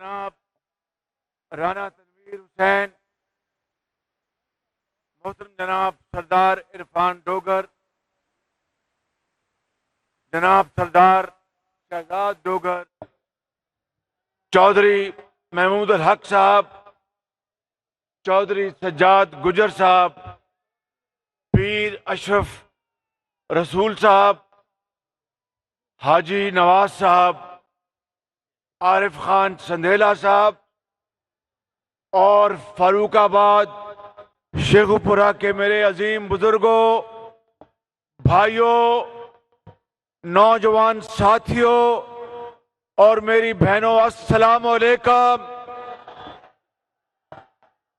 جناب رانا تنویر حسین، محترم جناب سردار عرفان ڈوگر، جناب سردار شہزاد ڈوگر، چودھری محمود الحق صاحب، چودھری سجاد گجر صاحب، پیر اشرف رسول صاحب، حاجی نواز صاحب، عارف خان سندھیلا صاحب اور فاروق آباد شیخو پورہ کے میرے عظیم بزرگوں، بھائیوں، نوجوان ساتھیوں اور میری بہنوں، السلام علیکم۔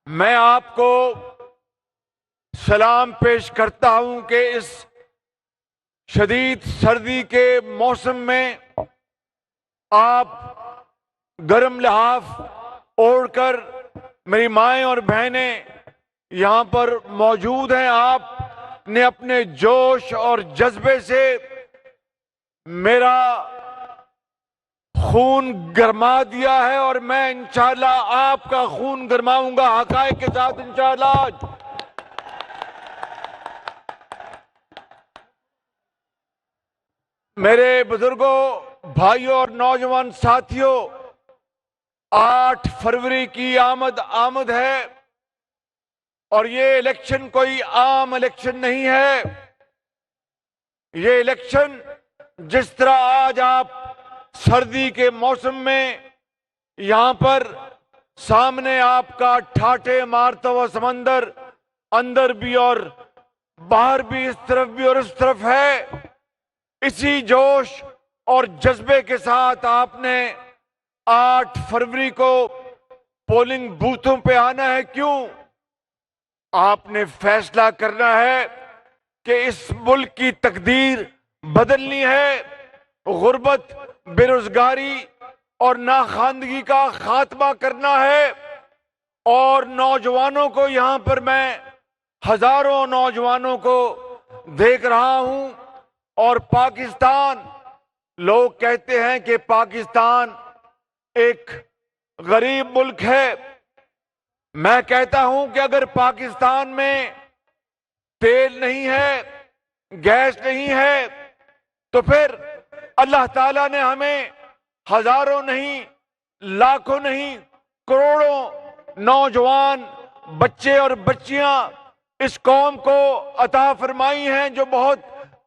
میں آپ کو سلام پیش کرتا ہوں کہ اس شدید سردی کے موسم میں آپ گرم لحاف اوڑھ کر، میری مائیں اور بہنیں یہاں پر موجود ہیں، آپ نے اپنے جوش اور جذبے سے میرا خون گرما دیا ہے اور میں انشاءاللہ آپ کا خون گرماؤں گا حقائق کے ساتھ انشاءاللہ۔ میرے بزرگوں، بھائیوں اور نوجوان ساتھیوں، 8 فروری کی آمد ہے اور یہ الیکشن کوئی عام الیکشن نہیں ہے۔ یہ الیکشن جس طرح آج آپ سردی کے موسم میں یہاں پر سامنے آپ کا ٹھاٹھے مارتا ہوا سمندر اندر بھی اور باہر بھی، اس طرف بھی اور اس طرف ہے، اسی جوش اور جذبے کے ساتھ آپ نے 8 فروری کو پولنگ بوتھوں پہ آنا ہے۔ کیوں؟ آپ نے فیصلہ کرنا ہے کہ اس ملک کی تقدیر بدلنی ہے، غربت، بے روزگاری اور ناخواندگی کا خاتمہ کرنا ہے۔ اور نوجوانوں کو یہاں پر میں ہزاروں نوجوانوں کو دیکھ رہا ہوں، اور پاکستان، لوگ کہتے ہیں کہ پاکستان ایک غریب ملک ہے۔ میں کہتا ہوں کہ اگر پاکستان میں تیل نہیں ہے، گیس نہیں ہے، تو پھر اللہ تعالیٰ نے ہمیں ہزاروں نہیں، لاکھوں نہیں، کروڑوں نوجوان بچے اور بچیاں اس قوم کو عطا فرمائی ہیں، جو بہت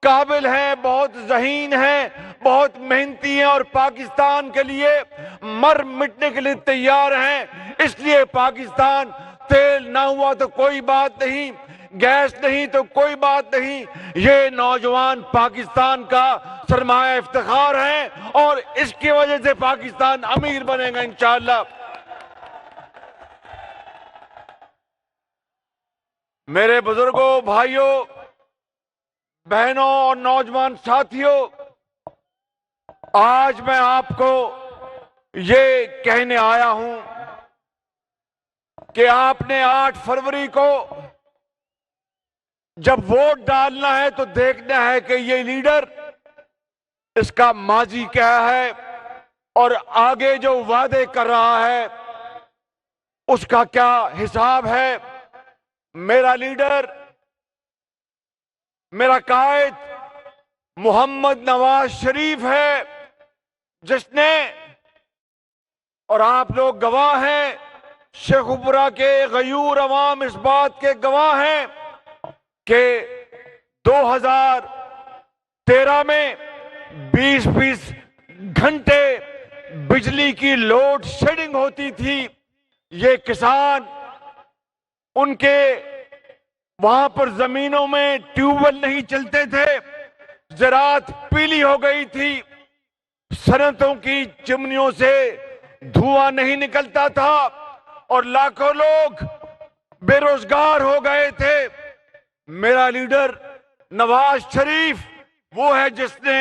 قابل ہیں، بہت ذہین ہیں، بہت محنتی ہیں اور پاکستان کے لیے مر مٹنے کے لیے تیار ہیں۔ اس لیے پاکستان، تیل نہ ہوا تو کوئی بات نہیں، گیس نہیں تو کوئی بات نہیں، یہ نوجوان پاکستان کا سرمایہ افتخار ہیں اور اس کی وجہ سے پاکستان امیر بنے گا انشاءاللہ۔ میرے بزرگوں، بھائیوں، بہنوں اور نوجوان ساتھیوں، آج میں آپ کو یہ کہنے آیا ہوں کہ آپ نے 8 فروری کو جب ووٹ ڈالنا ہے تو دیکھنا ہے کہ یہ لیڈر، اس کا ماضی کیا ہے اور آگے جو وعدے کر رہا ہے اس کا کیا حساب ہے۔ میرا لیڈر، میرا قائد محمد نواز شریف ہے، جس نے، اور آپ لوگ گواہ ہیں، شیخو پورہ کے غیور عوام اس بات کے گواہ ہیں کہ 2013 میں 20 گھنٹے بجلی کی لوڈ شیڈنگ ہوتی تھی۔ یہ کسان، ان کے وہاں پر زمینوں میں ٹیوب ویل نہیں چلتے تھے، زراعت پیلی ہو گئی تھی، صنعتوں کی چمنیوں سے دھواں نہیں نکلتا تھا اور لاکھوں لوگ بے روزگار ہو گئے تھے۔ میرا لیڈر نواز شریف وہ ہے جس نے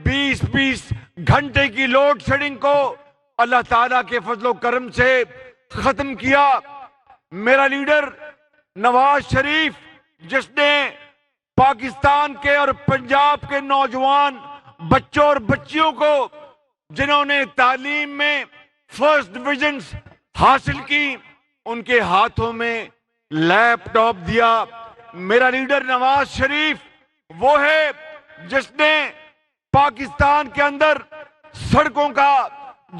20 گھنٹے کی لوڈ شیڈنگ کو اللہ تعالیٰ کے فضل و کرم سے ختم کیا۔ میرا لیڈر نواز شریف، جس نے پاکستان کے اور پنجاب کے نوجوان بچوں اور بچیوں کو، جنہوں نے تعلیم میں فرسٹ ڈویژنز حاصل کی، ان کے ہاتھوں میں لیپ ٹاپ دیا۔ میرا لیڈر نواز شریف وہ ہے جس نے پاکستان کے اندر سڑکوں کا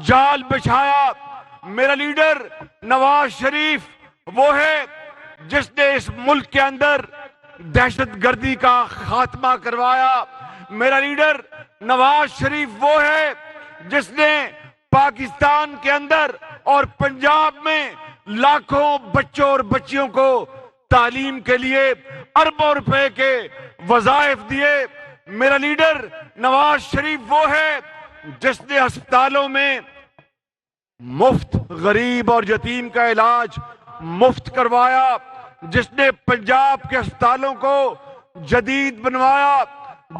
جال بچھایا۔ میرا لیڈر نواز شریف وہ ہے جس نے اس ملک کے اندر دہشت گردی کا خاتمہ کروایا۔ میرا لیڈر نواز شریف وہ ہے جس نے پاکستان کے اندر اور پنجاب میں لاکھوں بچوں اور بچیوں کو تعلیم کے لیے اربوں روپے کے وظائف دیے۔ میرا لیڈر نواز شریف وہ ہے جس نے ہسپتالوں میں مفت غریب اور یتیم کا علاج مفت کروایا، جس نے پنجاب کے ہسپتالوں کو جدید بنوایا،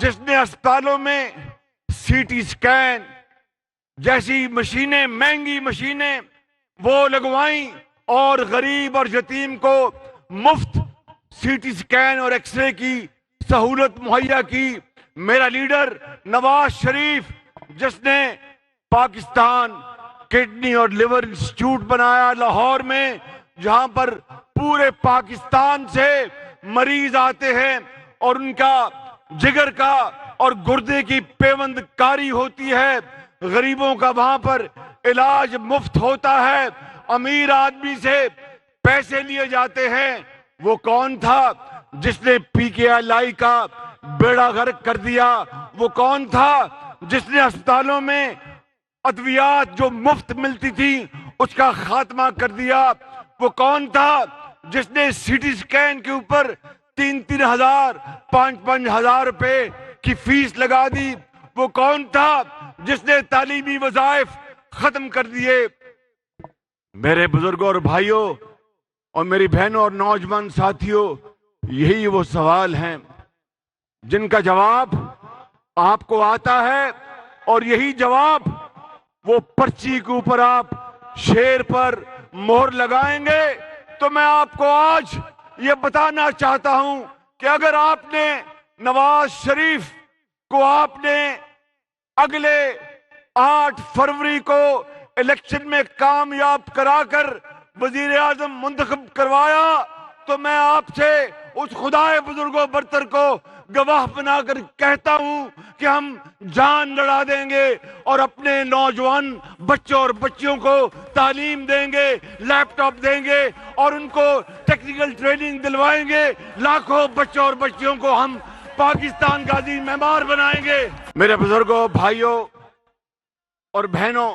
جس نے ہسپتالوں میں سی ٹی سکین جیسی مشینیں، مہنگی مشینیں وہ لگوائیں اور غریب اور یتیم کو مفت سی ٹی سکین اور ایکس رے کی سہولت مہیا کی۔ میرا لیڈر نواز شریف جس نے پاکستان کڈنی اور لیور انسٹیٹیوٹ بنایا لاہور میں، جہاں پر پورے پاکستان سے مریض آتے ہیں اور ان کا جگر کا اور گردے کی پیوند کاری ہوتی ہے، غریبوں کا وہاں پر علاج مفت ہوتا ہے، امیر آدمی سے پیسے لیے جاتے ہیں۔ وہ کون تھا جس نے پی کے ایل آئی کا بیڑا غرق کر دیا؟ وہ کون تھا جس نے ہسپتالوں میں ادویات جو مفت ملتی تھی اس کا خاتمہ کر دیا؟ وہ کون تھا جس نے سی ٹی سکین کے اوپر 3-3 ہزار 5-5 ہزار روپے کی فیس لگا دی؟ وہ کون تھا جس نے تعلیمی وظائف ختم کر دیے؟ میرے بزرگوں اور بھائیوں اور میری بہنوں اور نوجوان ساتھیوں، یہی وہ سوال ہیں جن کا جواب آپ کو آتا ہے، اور یہی جواب وہ پرچی کے اوپر آپ شیر پر مہر لگائیں گے۔ تو میں آپ کو آج یہ بتانا چاہتا ہوں کہ اگر آپ نے نواز شریف کو آپ نے اگلے 8 فروری کو الیکشن میں کامیاب کرا کر وزیر اعظم منتخب کروایا، تو میں آپ سے اس خدائے بزرگوں برتر کو گواہ بنا کر کہتا ہوں کہ ہم جان لڑا دیں گے اور اپنے نوجوان بچوں اور بچیوں کو تعلیم دیں گے، لیپ ٹاپ دیں گے اور ان کو ٹیکنیکل ٹریننگ دلوائیں گے۔ لاکھوں بچوں اور بچیوں کو ہم پاکستان کا عظیم معمار بنائیں گے۔ میرے بزرگوں، بھائیوں اور بہنوں،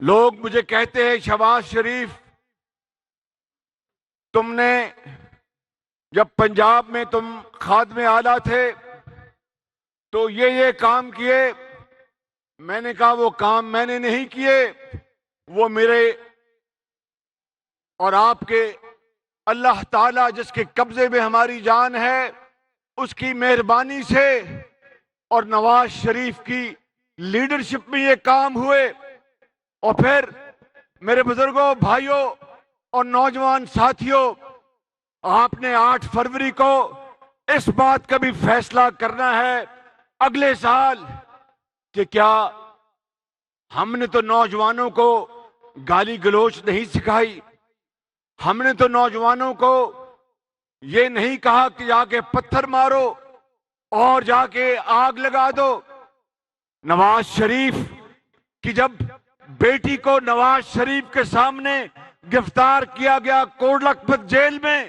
لوگ مجھے کہتے ہیں شہباز شریف، تم نے جب پنجاب میں تم خادم اعلیٰ تھے تو یہ کام کیے۔ میں نے کہا وہ کام میں نے نہیں کیے، وہ میرے اور آپ کے اللہ تعالیٰ جس کے قبضے میں ہماری جان ہے اس کی مہربانی سے اور نواز شریف کی لیڈرشپ میں یہ کام ہوئے۔ اور پھر میرے بزرگوں، بھائیوں اور نوجوان ساتھیوں، آپ نے 8 فروری کو اس بات کا بھی فیصلہ کرنا ہے اگلے سال کہ کیا ہم نے تو نوجوانوں کو گالی گلوچ نہیں سکھائی، ہم نے تو نوجوانوں کو یہ نہیں کہا کہ جا کے پتھر مارو اور جا کے آگ لگا دو۔ نواز شریف کی جب بیٹی کو نواز شریف کے سامنے گرفتار کیا گیا کوٹ لکھپت جیل میں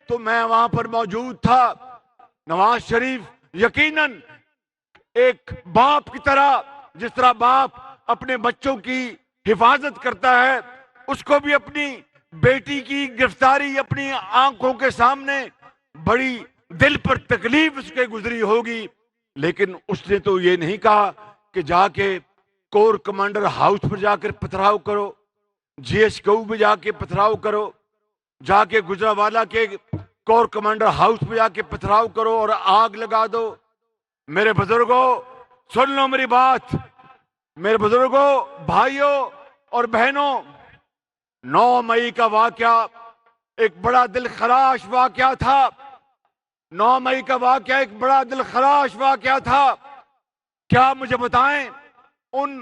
تو میں وہاں پر موجود تھا۔ نواز شریف یقیناً ایک باپ کی طرح، جس طرح باپ اپنے بچوں کی حفاظت کرتا ہے، اس کو بھی اپنی بیٹی کی گرفتاری اپنی آنکھوں کے سامنے بڑی دل پر تکلیف اس کے گزری ہوگی، لیکن اس نے تو یہ نہیں کہا کہ جا کے کور کمانڈر ہاؤس پر جا کر پتھراؤ کرو، جی ایس کیو پہ جا کے پتھراؤ کرو، جا کے گجرانوالہ کے کور کمانڈر ہاؤس پہ جا کے پتھراؤ کرو اور آگ لگا دو۔ میرے بزرگوں سن لو میری بات، میرے بزرگوں، بھائیوں اور بہنوں، 9 مئی کا واقعہ ایک بڑا دل خراش واقعہ تھا۔ 9 مئی کا واقعہ ایک بڑا دل خراش واقعہ تھا۔ کیا مجھے بتائیں ان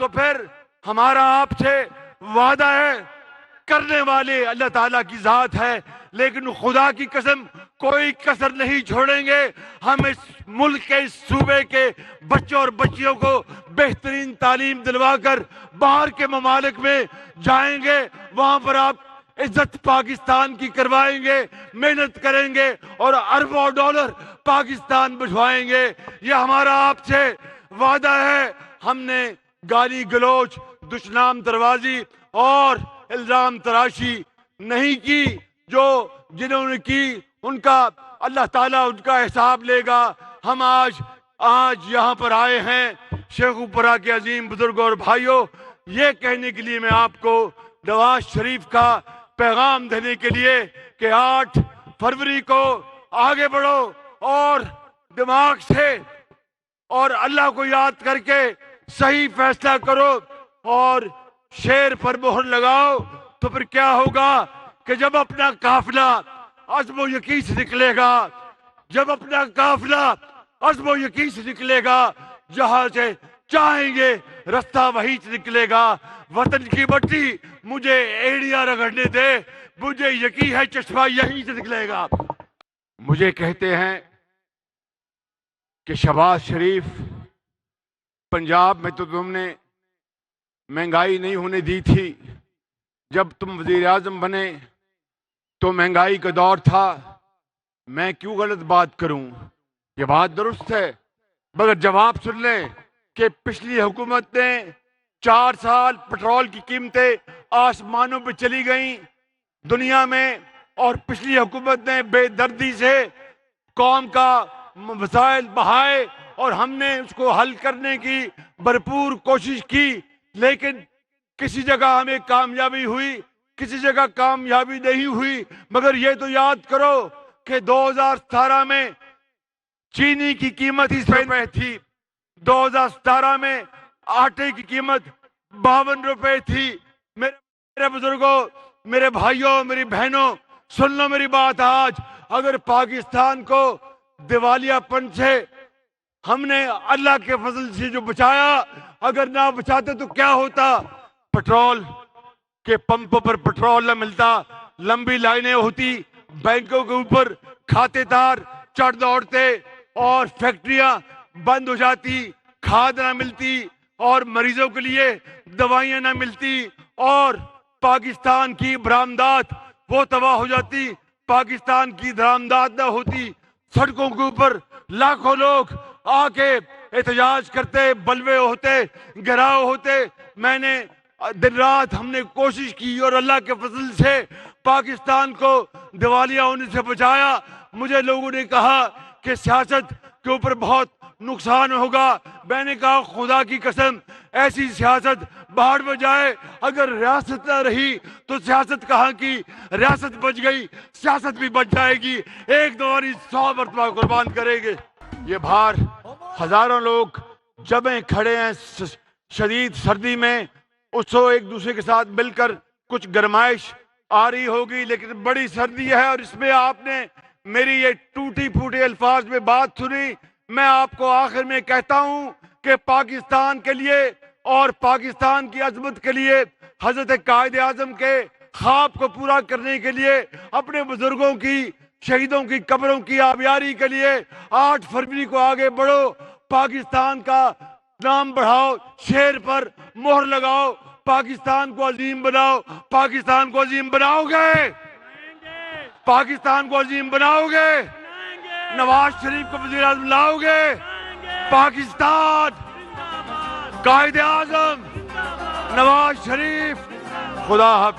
تو پھر ہمارا آپ سے وعدہ ہے، کرنے والے اللہ تعالیٰ کی ذات ہے، لیکن خدا کی قسم کوئی کسر نہیں چھوڑیں گے۔ ہم اس ملک کے، اس صوبے کے بچوں اور بچیوں کو بہترین تعلیم دلوا کر باہر کے ممالک میں جائیں گے، وہاں پر آپ عزت پاکستان کی کروائیں گے، محنت کریں گے اور اربوں ڈالر پاکستان بھجوائیں گے۔ یہ ہمارا آپ سے وعدہ ہے۔ ہم نے گالی گلوچ، دشنام دروازی اور الزام تراشی نہیں کی، جو جنہوں نے کی ان کا اللہ تعالیٰ ان کا حساب لے گا۔ ہم آج یہاں پر آئے ہیں شیخوپورہ کے عظیم بزرگوں اور بھائیوں، یہ کہنے کے لیے میں آپ کو نواز شریف کا پیغام دینے کے لیے کہ 8 فروری کو آگے بڑھو اور دماغ سے اور اللہ کو یاد کر کے صحیح فیصلہ کرو اور شیر پر مہر لگاؤ۔ تو پھر کیا ہوگا کہ جب اپنا قافلہ عزم و یقین سے نکلے گا، جب اپنا قافلہ عزم و یقین سے نکلے گا، جہاں سے چاہیں گے رستہ وہیں سے نکلے گا۔ وطن کی مٹی مجھے ایڑیاں رگڑنے دے، مجھے یقین ہے چشمہ یہیں سے نکلے گا۔ مجھے کہتے ہیں کہ شہباز شریف، پنجاب میں تو تم نے مہنگائی نہیں ہونے دی تھی، جب تم وزیر اعظم بنے تو مہنگائی کا دور تھا، میں کیوں غلط بات کروں؟ یہ بات درست ہے، مگر جواب سن لیں کہ پچھلی حکومت نے 4 سال پٹرول کی قیمتیں آسمانوں پہ چلی گئیں دنیا میں، اور پچھلی حکومت نے بے دردی سے قوم کا مسائل بہائے اور ہم نے اس کو حل کرنے کی بھرپور کوشش کی، لیکن کسی جگہ ہمیں کامیابی ہوئی، کسی جگہ کامیابی نہیں ہوئی۔ مگر یہ تو یاد کرو کہ 2017 میں چینی کی قیمت 30 روپے تھی، 2017 میں آٹے کی قیمت 52 روپے تھی۔ میرے بزرگوں، میرے بھائیوں، میری بہنوں، سن لو میری بات۔ آج اگر پاکستان کو دیوالیہ پن سے ہم نے اللہ کے فضل سے جو بچایا، اگر نہ بچاتے تو کیا ہوتا؟ پٹرول کے پمپوں پر پٹرول نہ ملتا، لمبی لائنیں ہوتی، بینکوں کے اوپر کھاتے دار چڑھ دوڑتے اور فیکٹریاں بند ہو جاتی، کھاد نہ ملتی اور مریضوں کے لیے دوائیاں نہ ملتی، اور پاکستان کی برآمدات وہ تباہ ہو جاتی، پاکستان کی درآمدات نہ ہوتی۔ سڑکوں کے اوپر لاکھوں لوگ آ کے احتجاج کرتے، بلوے ہوتے، گھیراؤ ہوتے۔ میں نے دن رات ہم نے کوشش کی اور اللہ کے فضل سے پاکستان کو دیوالیہ ہونے سے بچایا۔ مجھے لوگوں نے کہا کہ سیاست کے اوپر بہت نقصان ہوگا، میں نے کہا خدا کی قسم ایسی سیاست باہر میں جائے، اگر ریاست نہ رہی تو سیاست کہاں کی؟ ریاست بچ گئی، سیاست بھی بچ جائے گی، ایک دوباری 100 مرتبہ قربان کریں گے۔ یہ بھار ہزاروں لوگ جمع کھڑے ہیں شدید سردی میں، اس کو ایک دوسرے کے ساتھ مل کر کچھ گرمائش آ رہی ہوگی، لیکن بڑی سردی ہے، اور اس میں آپ نے میری یہ ٹوٹی پھوٹی الفاظ میں بات سنی۔ میں آپ کو آخر میں کہتا ہوں کہ پاکستان کے لیے اور پاکستان کی عظمت کے لیے، حضرت قائد اعظم کے خواب کو پورا کرنے کے لیے، اپنے بزرگوں کی، شہیدوں کی قبروں کی آبیاری کے لیے 8 فروری کو آگے بڑھو، پاکستان کا نام بڑھاؤ، شیر پر مہر لگاؤ، پاکستان کو عظیم بناؤ۔ پاکستان کو عظیم بناؤ گے؟ پاکستان کو عظیم بناؤ گے؟ نواز شریف کو وزیر اعظم لاؤ گے؟ پاکستان، قائد اعظم نواز شریف، خدا حافظ۔